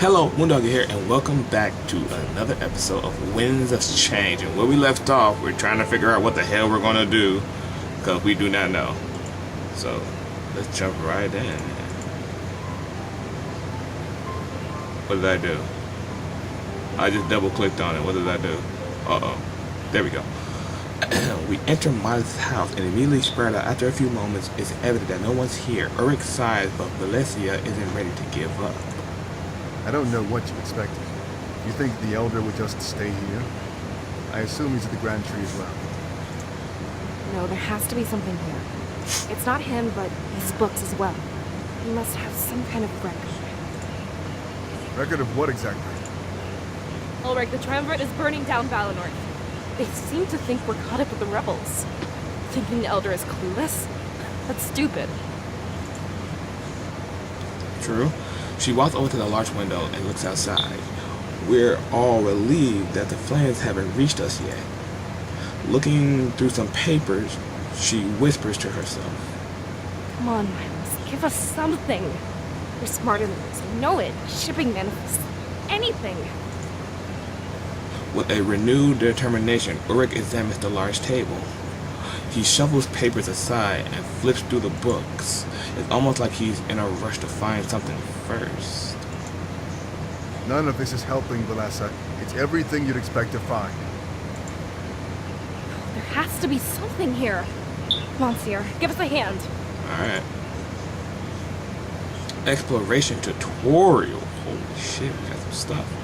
Hello, Moondoggy here, and welcome back to another episode of Winds of Change. And where we left off, we're trying to figure out what the hell we're gonna do, because we do not know. So, let's jump right in. What did I do? I just double clicked on it. What did I do? Uh-oh. There we go. We enter Molly's house and immediately spread out. After a few moments, it's evident that no one's here. Ulrich sighs, but Valencia isn't ready to give up. I don't know what you expected. You think the Elder would just stay here? I assume he's at the Grand Tree as well. No, there has to be something here. It's not him, but his books as well. He must have some kind of record. Record of what exactly? Ulrich, the Triumvirate is burning down Valinor. They seem to think we're caught up with the rebels. Thinking the Elder is clueless? That's stupid. True. She walks over to the large window and looks outside. We're all relieved that the flames haven't reached us yet. Looking through some papers, she whispers to herself. Come on, Miles, give us something. You're smarter than this. I know it. Shipping manifests. Anything. With a renewed determination, Ulrich examines the large table. He shovels papers aside and flips through the books. It's almost like he's in a rush to find something first. None of this is helping, Valessa. It's everything you'd expect to find. There has to be something here. Come on, Seer. Give us a hand. Alright. Exploration tutorial. Holy shit, we got some stuff.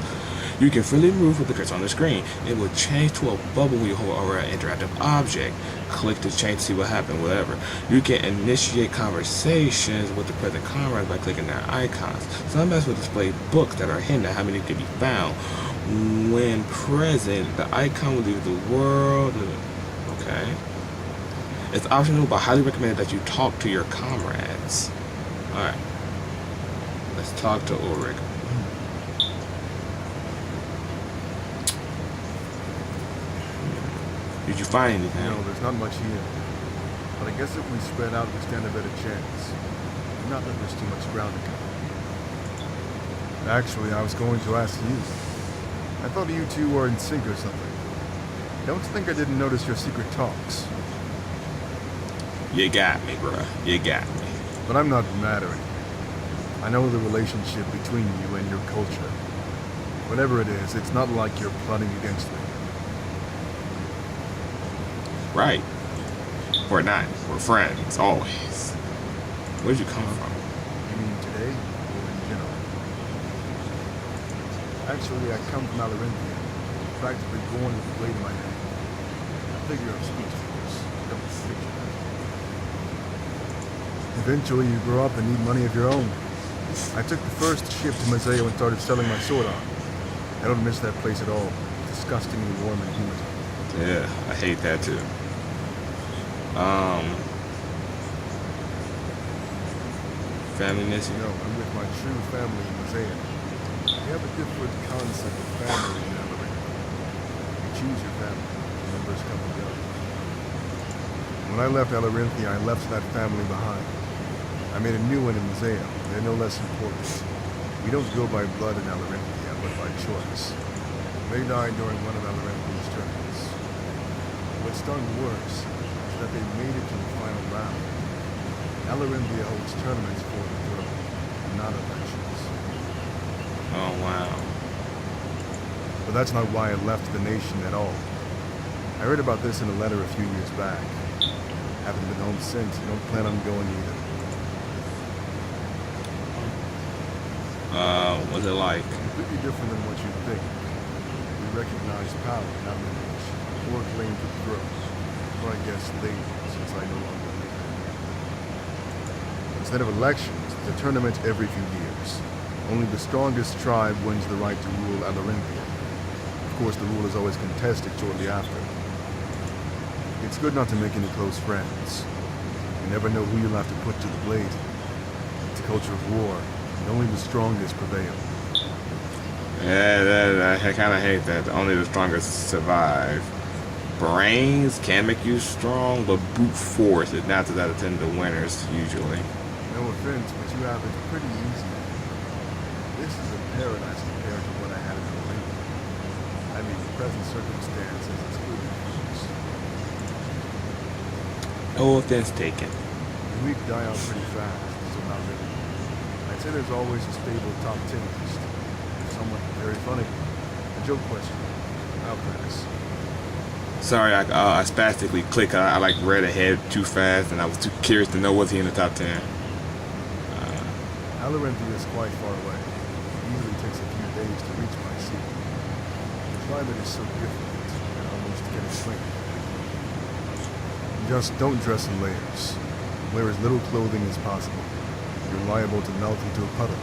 You can freely move with the cursor on the screen. It will change to a bubble when you hold over an interactive object. Click to change to see what happened, whatever. You can initiate conversations with the present comrades by clicking their icons. Some maps will display books that are hidden and how many can be found. When present, the icon will leave the world. Okay. It's optional, but highly recommended that you talk to your comrades. Alright. Let's talk to Ulrich. Did you find anything? No, there's not much here. But I guess if we spread out, we stand a better chance. Not that there's too much ground to cover. Actually, I was going to ask you. I thought you two were in sync or something. Don't think I didn't notice your secret talks. You got me, bruh. You got me. But I'm not mad or anything. I know the relationship between you and your culture. Whatever it is, it's not like you're plotting against me. Right. We're not. We're friends, always. Where'd you come from? You mean today, or in general? Actually, I come from Alarinthia, practically born with a blade in my hand. A figure of speech, of course. Don't picture that. Eventually, you grow up and need money of your own. I took the first ship to Mazeo and started selling my sword on. I don't miss that place at all. Disgustingly warm and humid. Yeah, I hate that too. Family missing? No, I'm with my true family in Mazeo. We have a different concept of family in Alarinthia. You choose your family. Members come and go. When I left Alarinthia, I left that family behind. I made a new one in Mazeo. They're no less important. We don't go by blood in Alarinthia, but by choice. They died during one of Alarinthia's tournaments. What stung worse is that they made it to the final round. Alarinthia holds tournaments for the throne, not elections. Oh, wow. But that's not why I left the nation at all. I heard about this in a letter a few years back. Haven't been home since. Don't plan on going either. What's it like? Completely different than what you'd think. We recognize power, not lineage, or claim to the throne. Or I guess labor, since I no longer live there. Instead of elections, it's a tournament every few years. Only the strongest tribe wins the right to rule Alarinthia. Of course, the rule is always contested shortly after. It's good not to make any close friends. You never know who you'll have to put to the blade. It's a culture of war, and only the strongest prevail. Yeah, I kind of hate that. Only the strongest survive. Brains can make you strong, but brute force is not to that attend the winners, usually. No offense, but you have it pretty easy. This is a paradise compared to what I had in Olympia. I mean, the present circumstances excluded, of course. No offense taken. The weak die out pretty fast, so not really. I'd say there's always a stable top 10 list. Somewhat very funny. A joke question. I'll pass. Sorry, I spastically clicked. I like read ahead too fast, and I was too curious to know was he in the top 10. Alarentia is quite far away. It easily takes a few days to reach my city. The climate is so different, I almost can't explain it. Just don't dress in layers. Wear as little clothing as possible. You're liable to melt into a puddle.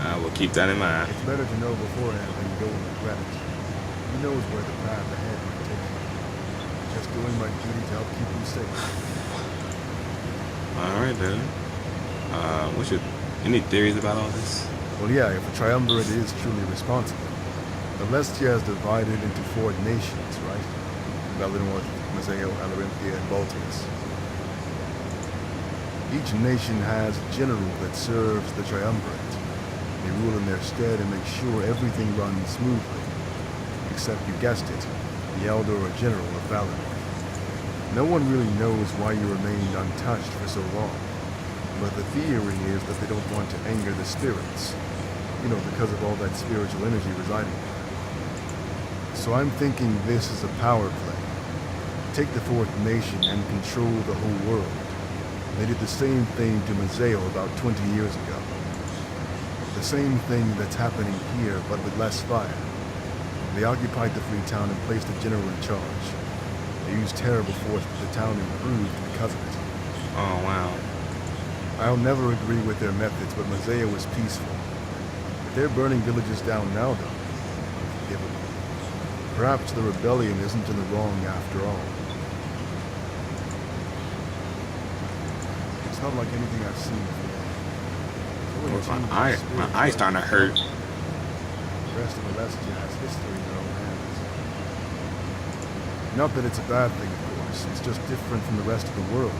I will keep that in mind. It's better to know beforehand than go and regret it. Who knows where the path ahead might take you. Just doing my duty to help keep you safe. Alright, then. What's your... Any theories about all this? Well, yeah, if the Triumvirate is truly responsible. Alestia is divided into 4 nations, right? Valinor, Mazeo, Alarentia, and Baltius. Each nation has a general that serves the Triumvirate. They rule in their stead and make sure everything runs smoothly. Except, you guessed it, the Elder or General of Valinor. No one really knows why you remained untouched for so long. But the theory is that they don't want to anger the spirits. You know, because of all that spiritual energy residing there. So I'm thinking this is a power play. Take the 4th nation and control the whole world. They did the same thing to Mazeo about 20 years ago. The same thing that's happening here, but with less fire. They occupied the free town and placed a general in charge. They used terrible force, but the town improved because of it. Oh, wow. I'll never agree with their methods, but Mazeo is peaceful. If they're burning villages down now, though, unforgivable. Perhaps the rebellion isn't in the wrong after all. It's not like anything I've seen before. My eye's starting to hurt. The rest of Alestia has history in their own hands. Not that it's a bad thing, of course. It's just different from the rest of the world.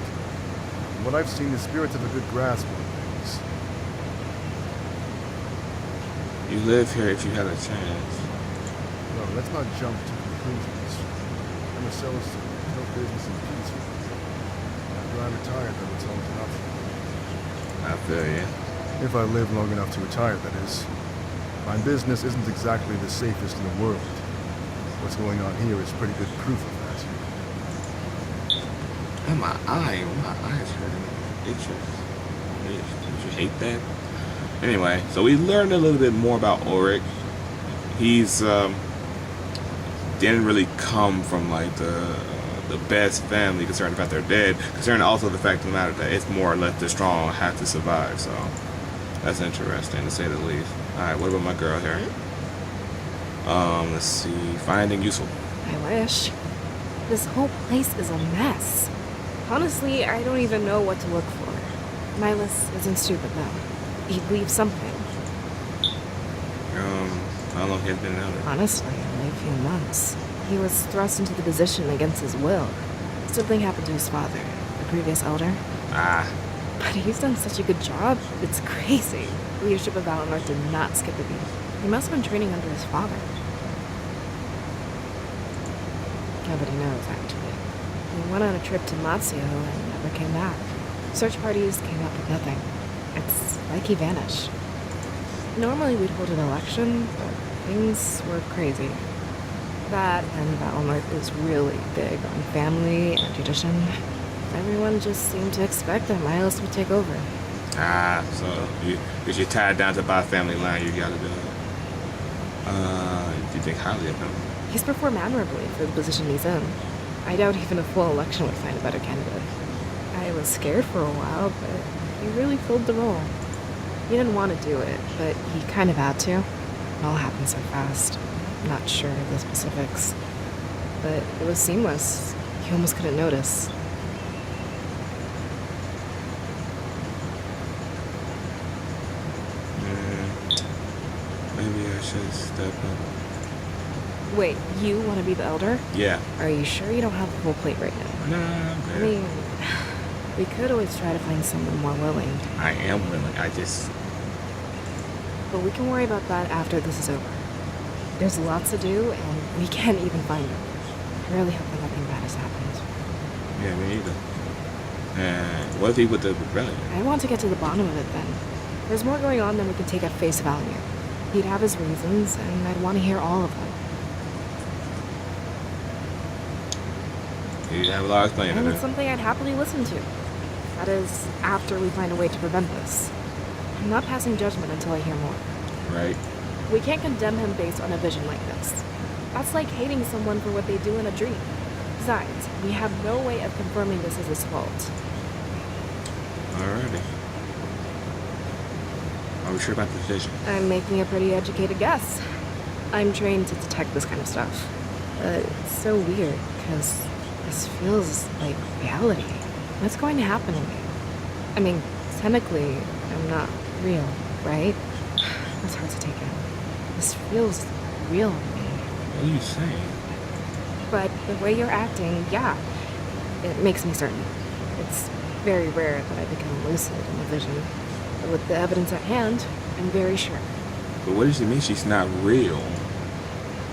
From what I've seen, the spirits have a good grasp on things. You live here if you had a chance. No, let's not jump to conclusions. I'm a celestial. No business in peace with me. After I retire, though, it's always an option. I feel you. If I live long enough to retire, that is. My business isn't exactly the safest in the world. What's going on here is pretty good proof of that. And my eyes hurting. Itches. Did you hate that? Anyway, so we learned a little bit more about Ulrich. He's didn't really come from like the best family, concerned about their dead, concerned also the fact of the matter that it's more or less the strong have to survive. So that's interesting to say the least. All right, what about my girl here? Let's see, finding useful. I wish. This whole place is a mess. Honestly, I don't even know what to look for. Nihilus isn't stupid though. He'd leave something. How long has been out there? Honestly, only a few months. He was thrust into the position against his will. Something happened to his father, the previous elder. Ah, But he's done such a good job, it's crazy. Leadership of Valinor did not skip a beat. He must have been training under his father. Nobody knows, actually. He went on a trip to Mazio and never came back. Search parties came up with nothing. It's like he vanished. Normally we'd hold an election, but things were crazy. That and Valinor is really big on family and tradition. Everyone just seemed to expect that Nihilus would take over. so because you're tied down to by family line, you gotta do it. You think highly of him? He's performed admirably for the position he's in. I doubt even a full election would find a better candidate. I was scared for a while, but he really filled the role. He didn't want to do it, but he kind of had to. It all happened so fast. I'm not sure of the specifics. But it was seamless. You almost couldn't notice. Maybe I should step up. Wait, you want to be the elder? Yeah. Are you sure you don't have the full plate right now? Nah, I'm I good. mean, we could always try to find someone more willing. I am willing. I just but we can worry about that after this is over. There's lots to do, and we can't even find them. I really hope that nothing bad has happened. Yeah, me either. And what if he with the rebellion? I want to get to the bottom of it then. There's more going on than we can take at face value. He'd have his reasons, and I'd want to hear all of them. You have a lot of explaining And to it's do. something I'd happily listen to. That is, after we find a way to prevent this. I'm not passing judgment until I hear more. Right? We can't condemn him based on a vision like this. That's like hating someone for what they do in a dream. Besides, we have no way of confirming this is his fault. Alrighty. Are we sure about the vision? I'm making a pretty educated guess. I'm trained to detect this kind of stuff. But it's so weird, because this feels like reality. What's going to happen to me? I mean, technically, I'm not real, right? That's hard to take in. This feels real to me. What are you saying? But the way you're acting, yeah, it makes me certain. It's very rare that I become lucid in a vision. But with the evidence at hand, I'm very sure. But what does it mean she's not real?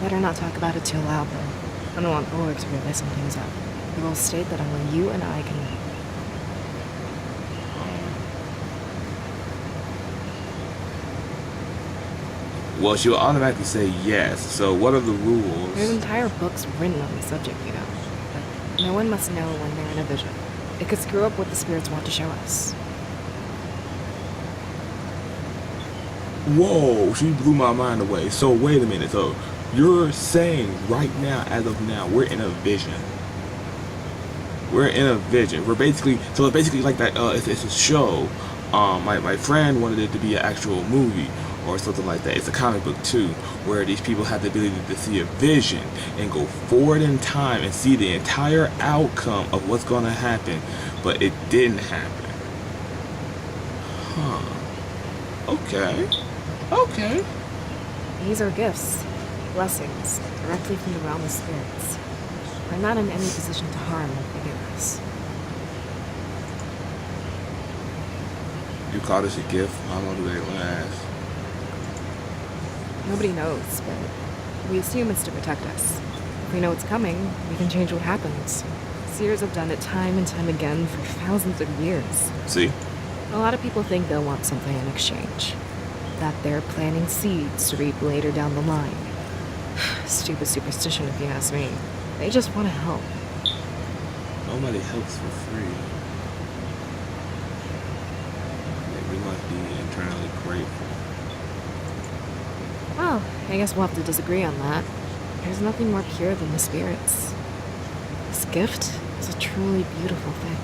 Better not talk about it too loud, though. I don't want Ulrich to realize something's up. The rules state that only you and I can meet. Well, she will automatically say yes. So what are the There's rules? entire books written on the subject, you know. But no one must know when they're in a vision. It could screw up what the spirits want to show us. Whoa, she blew my mind away. So wait a minute. So you're saying right now, as of now, we're in a vision. We're in a vision. We're basically, so it's basically like that. It's a show. My friend wanted it to be an actual movie or something like that. It's a comic book too, where these people have the ability to see a vision and go forward in time and see the entire outcome of what's going to happen, but it didn't happen. Huh. Okay. Okay. These are gifts, blessings, directly from the realm of spirits. We're not in any position to harm what they give us. You call this a gift? How long do they last? Nobody knows, but we assume it's to protect us. If we know it's coming, we can change what happens. Seers have done it time and time again for thousands of years. See? A lot of people think they'll want something in exchange. That they're planting seeds to reap later down the line. Stupid superstition, if you ask me. They just want to help. Nobody helps for free. We must be internally grateful. Well, I guess we'll have to disagree on that. There's nothing more pure than the spirits. This gift is a truly beautiful thing.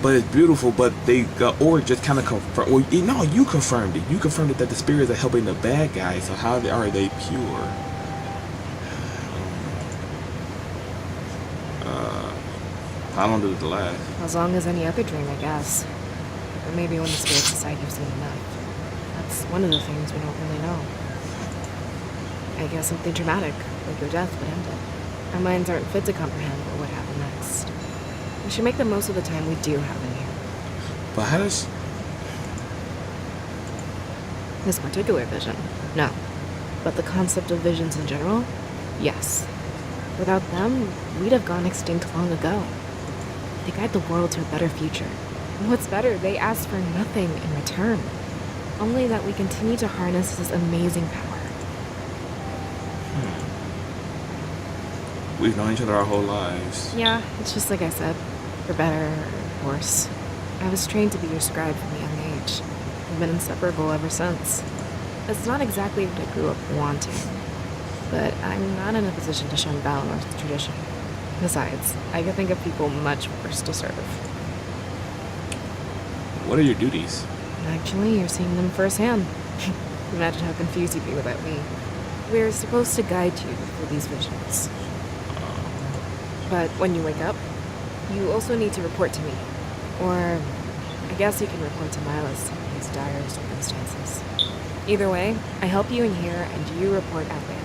But it's beautiful, but they or just kind of confirm. Well, no, you confirmed it. You confirmed it that the spirits are helping the bad guys. So how are they pure? How long does it last? As long as any other dream, I guess. Or maybe when the spirits decide you've seen enough. That's one of the things we don't really know. I guess something dramatic, like your death, would end it. Our minds aren't fit to comprehend what would happen next. We should make the most of the time we do have in here. But how does? This particular vision, no. But the concept of visions in general, yes. Without them, we'd have gone extinct long ago. They guide the world to a better future. And what's better, they ask for nothing in return. Only that we continue to harness this amazing power. We've known each other our whole lives. Yeah, it's just like I said. For better or worse. I was trained to be your scribe from a young age. We've been inseparable ever since. It's not exactly what I grew up wanting. But I'm not in a position to shun Valinor tradition. Besides, I can think of people much worse to serve. What are your duties? Actually, you're seeing them firsthand. Imagine how confused you'd be without me. We're supposed to guide you through these visions. But when you wake up, you also need to report to me. Or, I guess you can report to Milas in these dire circumstances. Either way, I help you in here and you report out there.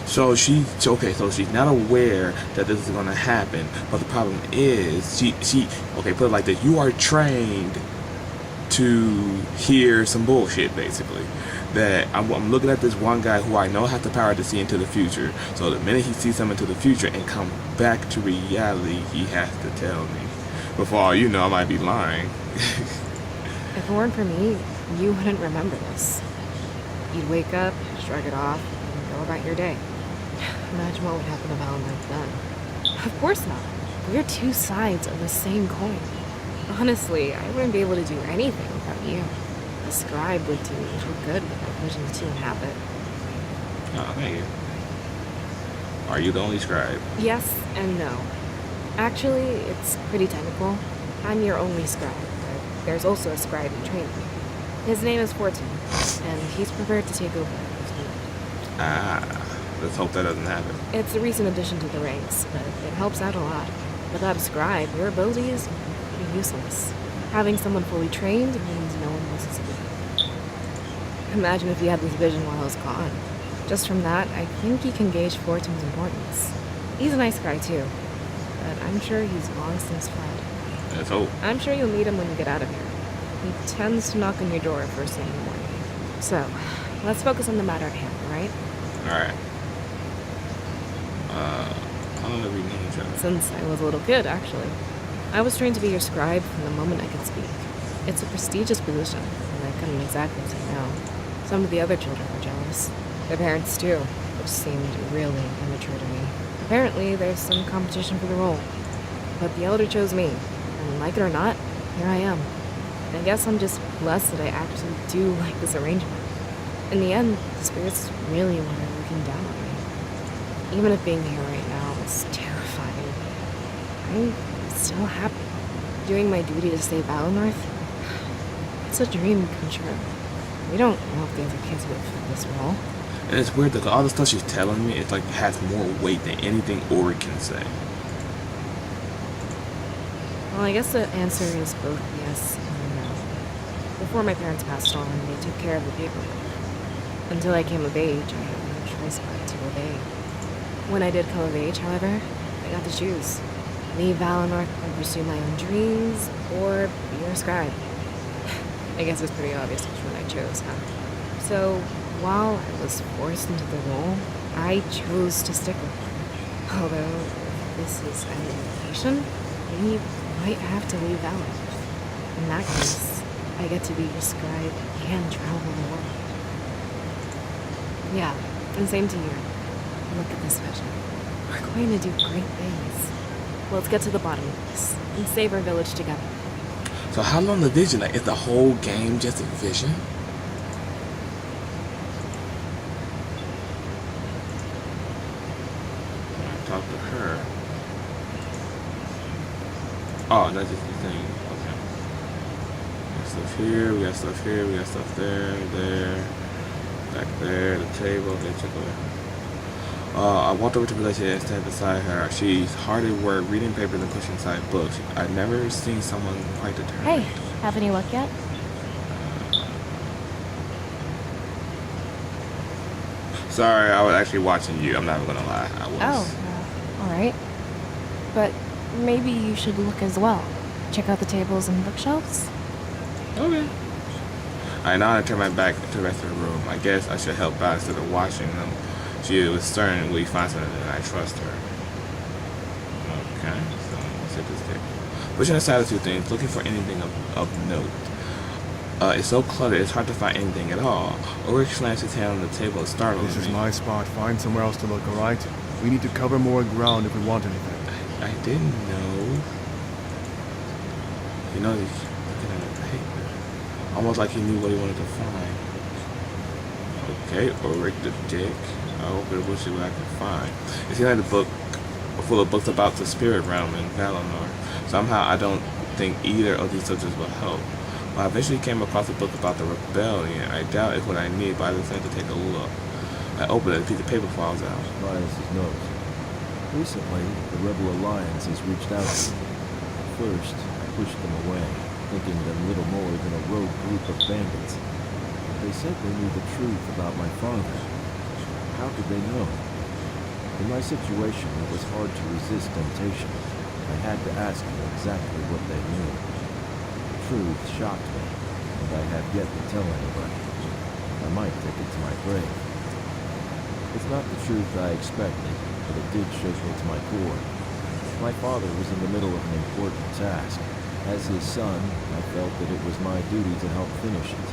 So okay, so she's not aware that this is gonna happen, but the problem is, she okay, put it like this, you are trained to hear some bullshit, basically. That I'm looking at this one guy who I know has the power to see into the future. So the minute he sees something into the future and come back to reality, he has to tell me. Before all you know, I might be lying. If it weren't for me, you wouldn't remember this. You'd wake up, shrug it off, and go about your day. Imagine what would happen to Valinor then. Of course not. We're two sides of the same coin. Honestly, I wouldn't be able to do anything without you. The scribe would do little good without pushing the two inhabit. Oh, thank you. Are you the only scribe? Yes and no. Actually, it's pretty technical. I'm your only scribe, but there's also a scribe in training. His name is Fortune, and he's prepared to take over if needed. Let's hope that doesn't happen. It's a recent addition to the ranks, but it helps out a lot. Without a scribe, your abilities would be pretty useless. Having someone fully trained means no one misses a beat. Imagine if you had this vision while I was gone. Just from that, I think you can gauge Fortune's importance. He's a nice guy too, but I'm sure he's long since fled. Let's hope. I'm sure you'll meet him when you get out of here. He tends to knock on your door first thing in the morning. So, let's focus on the matter at hand, alright? Alright. How long have we known each other? Since I was a little kid, actually. I was trained to be your scribe from the moment I could speak. It's a prestigious position, and I couldn't exactly say no. Some of the other children were jealous. Their parents too, which seemed really immature to me. Apparently, there's some competition for the role. But the elder chose me, and like it or not, here I am. I guess I'm just blessed that I actually do like this arrangement. In the end, the spirits really were looking down on me. Even if being here right now is terrifying, I'm still happy. Doing my duty to save Valinor, it's a dream come true. We don't know if the other kids would fit this role. And it's weird that all the stuff she's telling me, it's like has more weight than anything Ori can say. Well, I guess the answer is both yes and no. Before my parents passed on, they took care of the paperwork. Until I came of age, I had no choice but to obey. When I did come of age, however, I got to choose. Leave Valinor and pursue my own dreams, or be your scribe. I guess it's pretty obvious which one I chose, huh? So, while I was forced into the role, I chose to stick with it. Although, if this is an invitation, we might have to leave Valinor. In that case, I get to be your scribe and travel the world. Yeah, and same to you. Look at this vision. We're going to do great things. Let's get to the bottom of this and save our village together. So how long the vision? Like, is the whole game just a vision? I talk to her. Oh, that's just the thing. Okay. We got stuff here, we got stuff here, we got stuff there, there, back there, the table, they took away. I walked over to Felicia and stand beside her. She's hard at work, reading papers and pushing aside books. I've never seen someone quite determined. Hey, have any luck yet? Sorry, I was actually watching you. I'm not even gonna lie. I was. Oh, alright. But maybe you should look as well. Check out the tables and bookshelves. Okay. I now I turn my back to the rest of the room. I guess I should help out instead of watching them. She was certainly finds something and I trust her. Okay, so let's hit this table. Pushing aside a few things, looking for anything of note. It's so cluttered, it's hard to find anything at all. Ulrich slams his hand on the table and startles This is me. my spot. Find somewhere else to look, alright? We need to cover more ground if we want anything. I didn't know. You know, he's looking at the paper. Almost like he knew what he wanted to find. Okay, Ulrich the dick. I hope it will see what I can find. It seems like the book full of books about the spirit realm in Valinor. Somehow I don't think either of these subjects will help. When I eventually came across a book about the rebellion, I doubt it's what I need, but I decided to take a look. I open it, a piece of paper falls out. Linus's note. Recently, the Rebel Alliance has reached out to me. At first, I pushed them away, thinking them little more than a rogue group of bandits. But they said they knew the truth about my father. How could they know? In my situation, it was hard to resist temptation. I had to ask them exactly what they knew. The truth shocked me. and I have yet to tell anybody. I might take it to my grave. It's not the truth I expected, but it did shake me to my core. My father was in the middle of an important task. As his son, I felt that it was my duty to help finish it.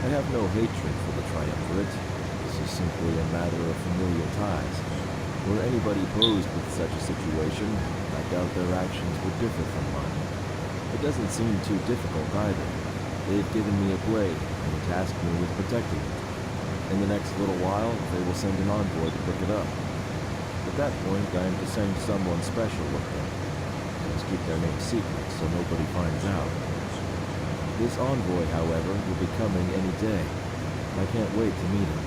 I have no hatred for the Triumvirate. This is simply a matter of familial ties. Were anybody posed with such a situation, I doubt their actions would differ from mine. It doesn't seem too difficult either. They've given me a blade and tasked me with protecting it. In the next little while, they will send an envoy to pick it up. At that point, I am to send someone special with them. Let's keep their name secret so nobody finds out. This envoy, however, will be coming any day. I can't wait to meet him.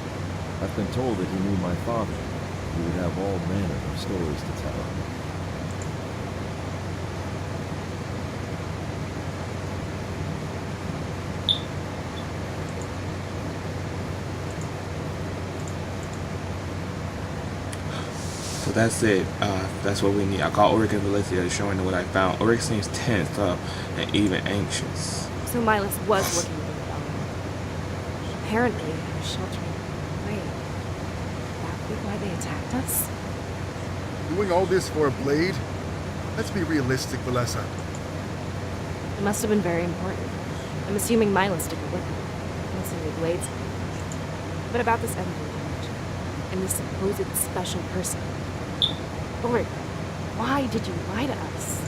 I've been told that he knew my father. He would have all manner of stories to tell. So that's it. That's what we need. I call Ulrich and Valencia, showing what I found. Ulrich seems tensed up and even anxious. So Milas was working with the Eleanor. Apparently, he was sheltering away. That be why they attacked us? Doing all this for a blade? Let's be realistic, Valessa. It must have been very important. I'm assuming Milas took it with him. Unless any blades. But about this envoy and this supposed special person. Ulrich, why did you lie to us?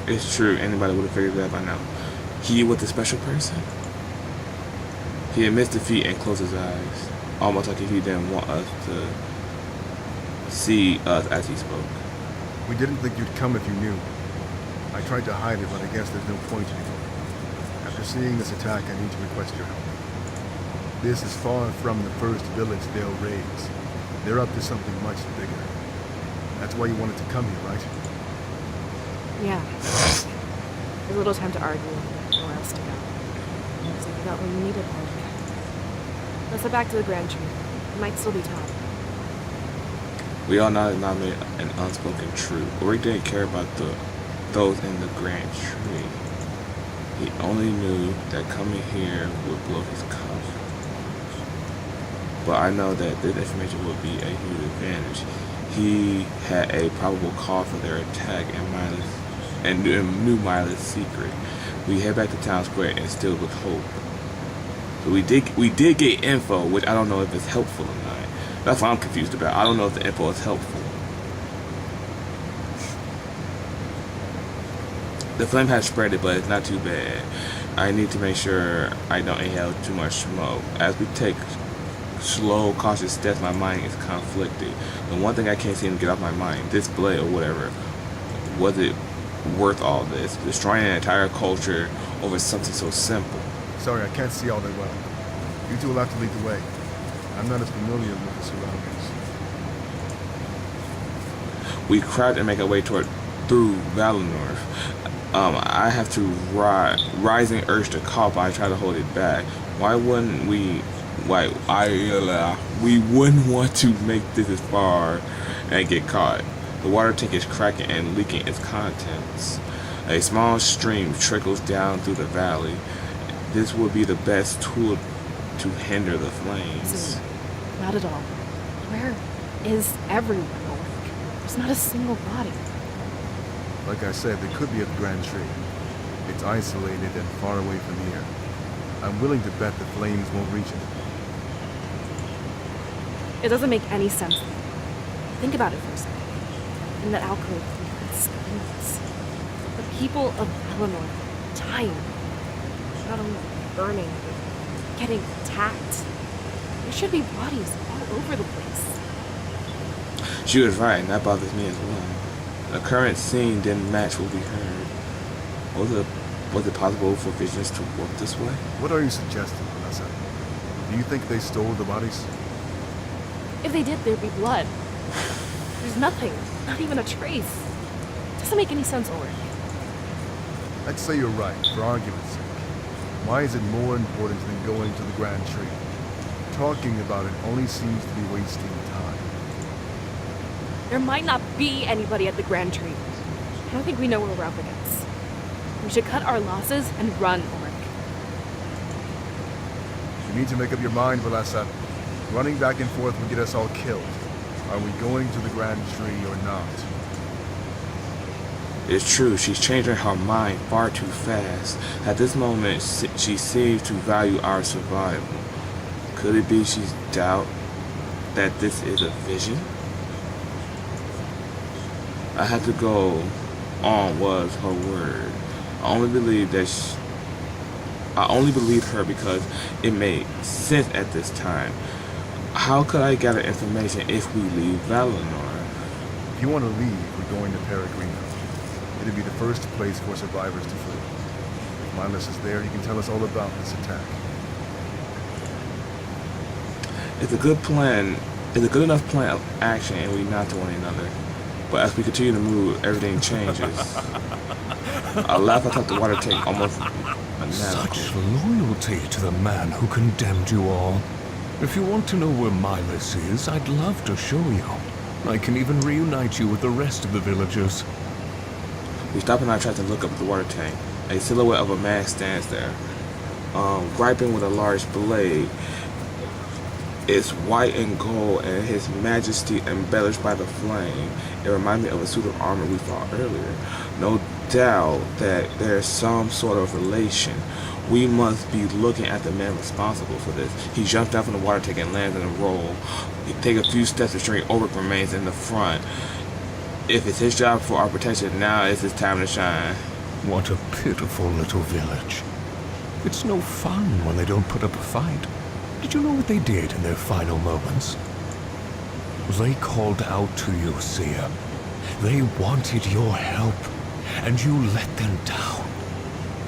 It's true. Anybody would have figured that by now. He was the special person? He admits defeat and closes his eyes. Almost like if he didn't want us to see us as he spoke. We didn't think you'd come if you knew. I tried to hide it, but I guess there's no point anymore. After seeing this attack, I need to request your help. This is far from the first village they'll raise. They're up to something much bigger. That's why you wanted to come here, right? Yeah. There's little time to argue. Nowhere else to go. Looks like you got what you needed, Ulrich. Let's head back to the Grand Tree. It might still be time. We all nodded an unspoken truth. Ulrich didn't care about those in the Grand Tree. He only knew that coming here would blow his cover. But I know that this information would be a huge advantage. He had a probable cause for their attack and knew Milas' secret. We head back to Town Square and still with hope. So we did get info, which I don't know if it's helpful or not. That's what I'm confused about. I don't know if the info is helpful. The flame has spread it, but it's not too bad. I need to make sure I don't inhale too much smoke. As we take slow, cautious steps, my mind is conflicted. The one thing I can't seem to get off my mind, this blade or whatever, was it worth all this? Destroying an entire culture over something so simple. Sorry, I can't see all that well. You two will have to lead the way. I'm not as familiar with the surroundings. We crouch and make our way through Valinor. I have to rising urge to cough, but I try to hold it back. Why wouldn't we? We wouldn't want to make this as far and get caught. The water tank is cracking and leaking its contents. A small stream trickles down through the valley. This would be the best tool to hinder the flames. Not at all. Where is everyone, Ulrich? There's not a single body. Like I said, they could be at the Grand Tree. It's isolated and far away from here. I'm willing to bet the flames won't reach it. It doesn't make any sense. Think about it for a second. In that alcove, we heard screams. The people of Eleanor dying. Not only burning, but getting attacked. There should be bodies all over the place. She was right, and that bothers me as well. The current scene didn't match what we heard. Was it possible for visions to work this way? What are you suggesting, Vanessa? Do you think they stole the bodies? If they did, there'd be blood. There's nothing, not even a trace. Doesn't make any sense, Ulrich. Let's say you're right, for argument's sake. Why is it more important than going to the Grand Tree? Talking about it only seems to be wasting time. There might not be anybody at the Grand Tree. I don't think we know what we're up against. We should cut our losses and run, Ulrich. You need to make up your mind, Valessa. Running back and forth will get us all killed. Are we going to the Grand Tree or not? It's true, she's changing her mind far too fast. At this moment, she seems to value our survival. Could it be she's doubt that this is a vision? I had to go on was her word. I only believed her because it made sense at this time. How could I gather information if we leave Valinor? If you want to leave, we're going to Peregrino. It'll be the first place for survivors to flee. If Milas is there, he can tell us all about this attack. It's a good plan. It's a good enough plan of action, and we not to one another. But as we continue to move, everything changes. I laugh atop the water tank almost Such loyalty to the man who condemned you all. If you want to know where Milas is, I'd love to show you. I can even reunite you with the rest of the villagers. We stop and I try to look up at the water tank. A silhouette of a man stands there, griping with a large blade. It's white and gold, and his majesty embellished by the flame. It reminds me of a suit of armor we fought earlier. No doubt that there's some sort of relation. We must be looking at the man responsible for this. He jumps out from the water tank and lands in a roll. He takes a few steps, ensuring Ulrich remains in the front. If it's his job for our protection, now is his time to shine. What a pitiful little village. It's no fun when they don't put up a fight. Did you know what they did in their final moments? They called out to you, Sia. They wanted your help, and you let them down.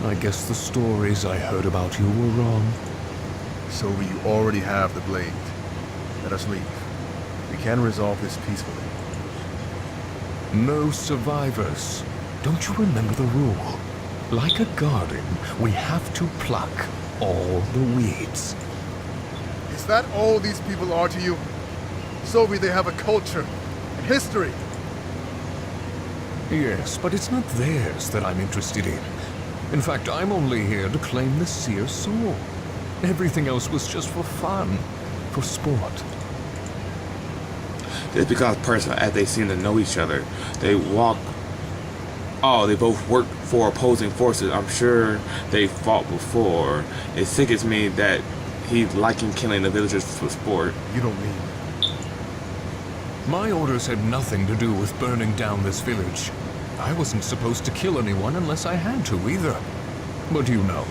I guess the stories I heard about you were wrong. So you already have the blade. Let us leave. We can resolve this peacefully. No survivors. Don't you remember the rule? Like a garden, we have to pluck all the weeds. Is that all these people are to you? Sophie, they have a culture and history. Yes, but it's not theirs that I'm interested in. In fact, I'm only here to claim the seer soul. Everything else was just for fun, for sport. This becomes personal as they seem to know each other. They both work for opposing forces. I'm sure they fought before. It sickens me that he's liking killing the villagers for sport. You don't mean... My orders had nothing to do with burning down this village. I wasn't supposed to kill anyone unless I had to, either. But you know,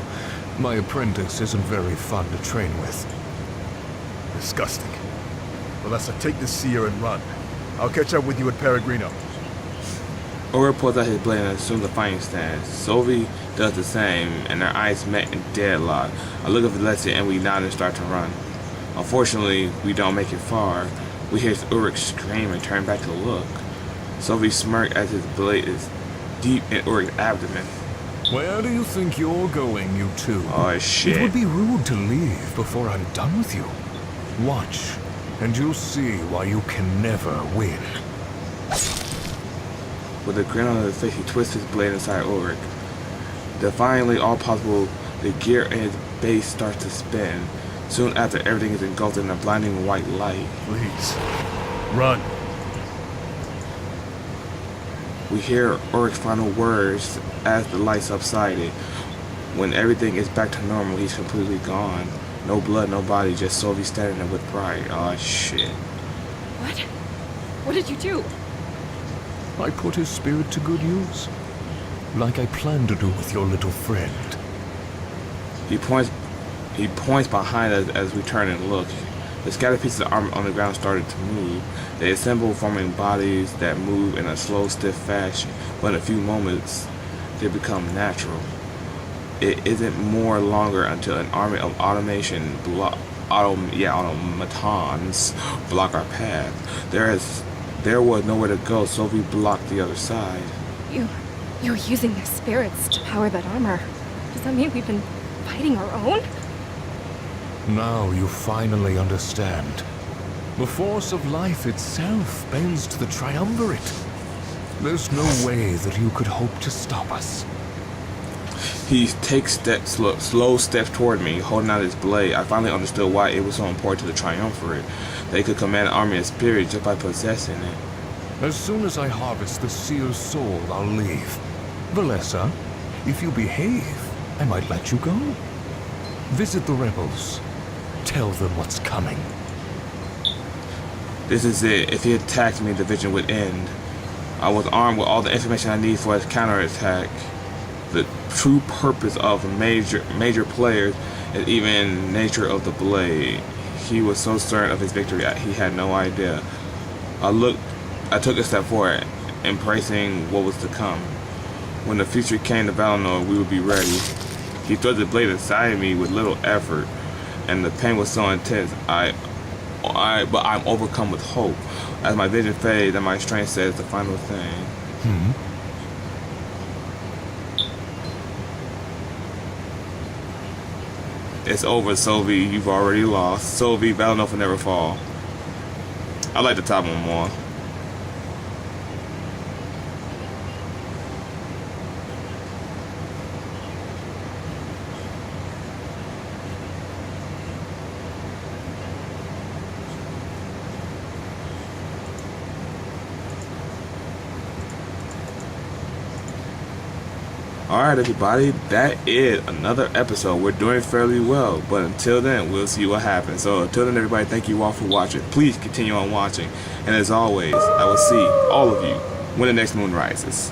my apprentice isn't very fun to train with. Disgusting. Well, let's take this seer and run. I'll catch up with you at Peregrino. Ulrich pulls out his blade and assumes a fighting stance. Sophie does the same, and their eyes met in deadlock. I look at Valencia and we nod and start to run. Unfortunately, we don't make it far. We hear Ulrich scream and turn back to look. Sophie smirks as his blade is deep in Ulrich's abdomen. Where do you think you're going, you two? Oh shit. It would be rude to leave before I'm done with you. Watch, and you'll see why you can never win. With a grin on his face, he twists his blade inside Ulrich. Defyingly all possible, the gear in his base starts to spin. Soon after, everything is engulfed in a blinding white light. Please, run. We hear Ulrich's final words as the light subsided. When everything is back to normal, he's completely gone. No blood, no body, just Sophie standing there with pride. Oh shit. What? What did you do? I put his spirit to good use. Like I planned to do with your little friend. He points behind us as we turn and look. The scattered pieces of armor on the ground started to move. They assemble, forming bodies that move in a slow, stiff fashion. But in a few moments, they become natural. It isn't more longer until an army of automatons block our path. There was nowhere to go. Sophie blocked the other side. You're using their spirits to power that armor. Does that mean we've been fighting our own? Now you finally understand. The force of life itself bends to the triumvirate. There's no way that you could hope to stop us. He takes slow steps toward me, holding out his blade. I finally understood why it was so important to the Triumvirate. They could command an army of spirits just by possessing it. As soon as I harvest the seer's soul, I'll leave. Valessa, if you behave, I might let you go. Visit the rebels. Tell them what's coming. This is it. If he attacked me, the vision would end. I was armed with all the information I need for his counterattack. The true purpose of major players and even nature of the blade. He was so certain of his victory, he had no idea. I took a step forward, embracing what was to come. When the future came to Valinor, we would be ready. He thrust the blade inside me with little effort, and the pain was so intense. But I'm overcome with hope. As my vision fades and my strength says the final thing. It's over, Sylvie. You've already lost. Sylvie, Valinor will never fall. I like the top one more. Alright everybody, that is another episode. We're doing fairly well, but until then, we'll see what happens. So until then everybody, thank you all for watching. Please continue on watching. And as always, I will see all of you when the next moon rises.